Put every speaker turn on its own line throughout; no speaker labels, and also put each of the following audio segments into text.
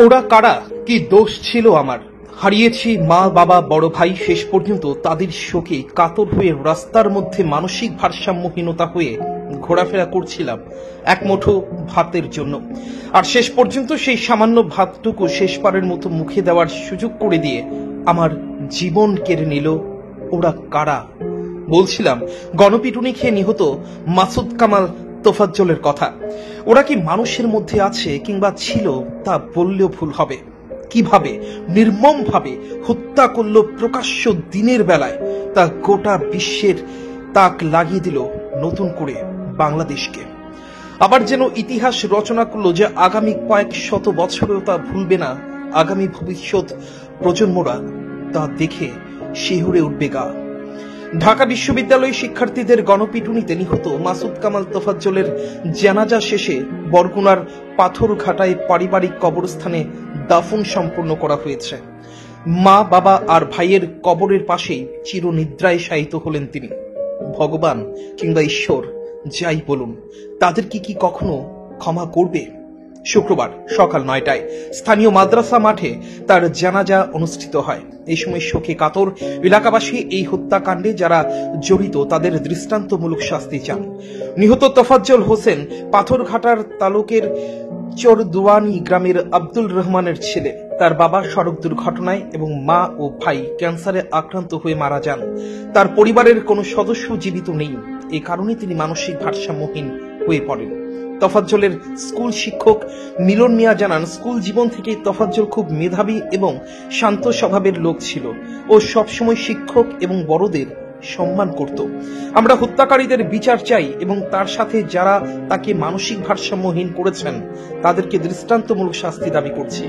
ওরা কারা? কি দোষ ছিল আমার? হারিয়েছি মা, বাবা, বড় ভাই। শেষ পর্যন্ত তাদের শোকে কাতর হয়ে রাস্তার মধ্যে মানসিক ভারসাম্যহীনতা হয়ে ঘোরাফেরা করছিলাম এক মুঠো ভাতের জন্য। আর শেষ পর্যন্ত সেই সামান্য ভাতটুকু শেষবারের মতো মুখে দেওয়ার সুযোগ করে দিয়ে আমার জীবন কেড়ে নিল ওরা কারা। বলছিলাম গণপিটুনি খেয়ে নিহত মাসুদ কামাল তোফাজ্জলের কথা। ওরা কি মানুষের মধ্যে আছে কিংবা ছিল তা বললেও ভুল হবে। কিভাবে নির্মমভাবে হত্যা করল প্রকাশ্য দিনের বেলায়, তা গোটা বিশ্বের তাক লাগিয়ে দিল নতুন করে বাংলাদেশকে। আবার যেন ইতিহাস রচনা করলো যে আগামী কয়েক শত বছরেও তা ভুলবে না আগামী ভবিষ্যৎ প্রজন্মরা। তা দেখে শিহরে উঠবে গা। ঢাকা বিশ্ববিদ্যালয় শিক্ষার্থীদের গণপিটুনিতে নিহত মাসুদ কামাল তোফাজ্জলের জানাজা শেষে বরগুনার পাথরঘাটায় পারিবারিক কবরস্থানে দাফন সম্পন্ন করা হয়েছে। মা, বাবা আর ভাইয়ের কবরের পাশেই চিরনিদ্রায় শায়িত হলেন তিনি। ভগবান কিংবা ঈশ্বর যাই বলুন, তাদেরকে কি কখনো ক্ষমা করবে? শুক্রবার সকাল 9টায় স্থানীয় মাদ্রাসা মাঠে তার জানাজা অনুষ্ঠিত হয়। এই সময় শোকে কাতর এলাকাবাসী এই হত্যাকাণ্ডে যারা জড়িত তাদের দৃষ্টান্তমূলক শাস্তি চান। নিহত তোফাজ্জল হোসেন পাথরঘাটার তালুকের চরদুয়ানি গ্রামের আব্দুল রহমানের ছেলে। তার বাবা সড়ক দুর্ঘটনায় এবং মা ও ভাই ক্যান্সারে আক্রান্ত হয়ে মারা যান। তার পরিবারের কোনো সদস্য জীবিত নেই। এই কারণে তিনি মানসিক ভারসাম্যহীন হয়ে পড়েন। তোফাজ্জলের স্কুল শিক্ষক মিলন মিয়া জানান, স্কুল জীবন থেকেই তোফাজ্জল খুব মেধাবী এবং শান্ত স্বভাবের লোক ছিল। ও সবসময় শিক্ষক এবং বড়দের সম্মান করত। আমরা হত্যাকারীদের বিচার চাই এবং তার সাথে যারা তাকে মানসিক ভারসাম্যহীন করেছেন তাদেরকে দৃষ্টান্তমূলক শাস্তি দাবি করছি।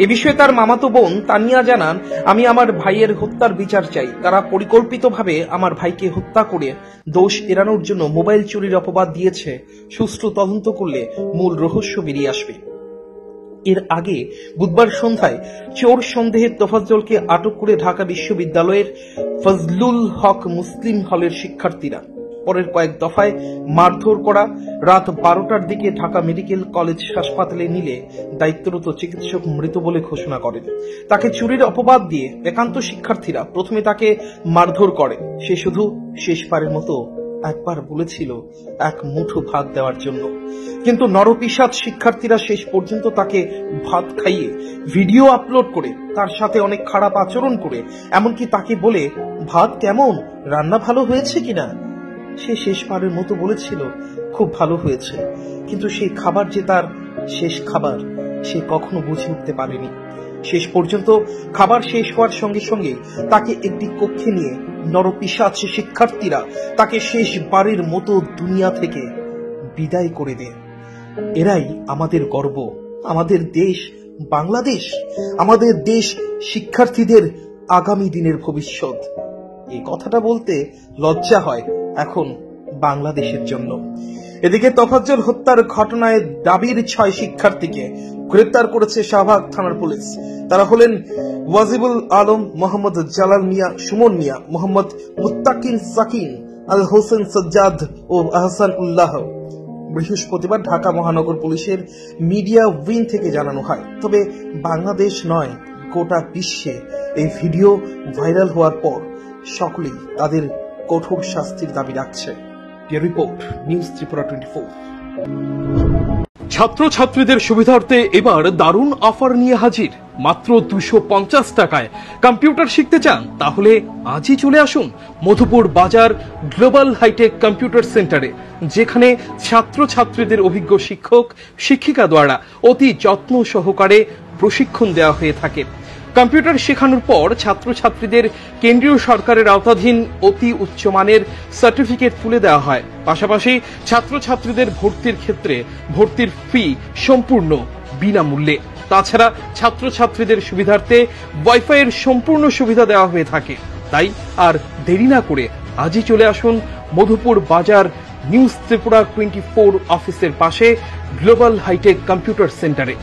এ বিষয়ে তার মামাতো বোন তানিয়া জানান, আমি আমার ভাইয়ের হত্যার বিচার চাই। তারা পরিকল্পিতভাবে আমার ভাইকে হত্যা করে দোষ এড়ানোর জন্য মোবাইল চুরির অপবাদ দিয়েছে। সুষ্ঠু তদন্ত করলে মূল রহস্য বেরিয়ে আসবে। এর আগে বুধবার সন্ধ্যায় চোর সন্দেহে তোফাজ্জলকে আটক করে ঢাকা বিশ্ববিদ্যালয়ের ফজলুল হক মুসলিম হলের শিক্ষার্থীরা। পরের কয়েক দফায় মারধর করা, রাত 12টার দিকে ঢাকা মেডিকেল কলেজ হাসপাতালে নিলে দায়িত্বরত চিকিৎসক মৃত বলে ঘোষণা করেন। তাকে চুরির অপবাদ দিয়ে একান্ত শিক্ষার্থীরা প্রথমে তাকে মারধর করে। সে শুধু শেষবারের মতো একবার বলেছিল এক মুঠো ভাত দেওয়ার জন্য, কিন্তু নরপিশাচ শিক্ষার্থীরা শেষ পর্যন্ত তাকে ভাত খাইয়ে ভিডিও আপলোড করে তার সাথে অনেক খারাপ আচরণ করে, এমনকি তাকে বলে ভাত কেমন, রান্না ভালো হয়েছে কিনা। সে শেষবারের মতো বলেছিল খুব ভালো হয়েছে, কিন্তু সেই খাবার যে তার শেষ খাবার সে কখনো বুঝে উঠতে পারেনি। শেষ পর্যন্ত খাবার শেষ হওয়ার সঙ্গে সঙ্গে তাকে একটি কক্ষে নিয়ে নরপিশাচ শিক্ষার্থীরা তাকে শেষবারের মতো দুনিয়া থেকে বিদায় করে দেয়। এরাই আমাদের গর্ব, আমাদের দেশ বাংলাদেশ, আমাদের দেশ শিক্ষার্থীদের আগামী দিনের ভবিষ্যৎ। এই কথাটা বলতে লজ্জা হয় এখন বাংলাদেশের জন্য। এদিকে তোফাজ্জল হত্যার ঘটনায় দাবির 6 শিক্ষার্থীকে গ্রেপ্তার করেছে শাহবাগ থানার পুলিশ। তারা হলেন ওয়াজিবুল আলম, মোহাম্মদ জালাল মিয়া, সুমন মিয়া, মোহাম্মদ মুত্তাকিন সাকিন, আল হোসেন সজ্জাদ ও আহসান উল্লাহ। বৃহস্পতিবার ঢাকা মহানগর পুলিশের মিডিয়া উইং থেকে জানানো হয়। তবে বাংলাদেশ নয়, গোটা বিশ্বে এই ভিডিও ভাইরাল হওয়ার পর সকলেই তাদের কঠোর শাস্তির দাবি রাখছে। Report news Tripura 24। ছাত্রছাত্রীদের সুবিধার্থে এবার দারুণ অফার নিয়ে হাজির। মাত্র 250 টাকায় কম্পিউটার শিখতে চান? তাহলে আজই চলে আসুন মধুপুর বাজার গ্লোবাল হাইটেক কম্পিউটার সেন্টারে, যেখানে ছাত্রছাত্রীদের অভিজ্ঞ শিক্ষক শিক্ষিকা দ্বারা অতি যত্ন সহকারে প্রশিক্ষণ দেওয়া হয়ে থাকে। কম্পিউটার শেখানোর পর ছাত্রছাত্রীদের কেন্দ্রীয় সরকারের আওতাধীন অতি উচ্চমানের সার্টিফিকেট তুলে দেওয়া হয়। পাশাপাশি ছাত্রছাত্রীদের ভর্তির ক্ষেত্রে ভর্তির ফি সম্পূর্ণ বিনামূল্যে। তাছাড়া ছাত্রছাত্রীদের সুবিধার্থে ওয়াইফাইয়ের সম্পূর্ণ সুবিধা দেওয়া হয়ে থাকে। তাই আর দেরি না করে আজই চলে আসুন মধুপুর বাজার নিউজ ত্রিপুরা 24 অফিসের পাশে গ্লোবাল হাইটেক কম্পিউটার সেন্টারে।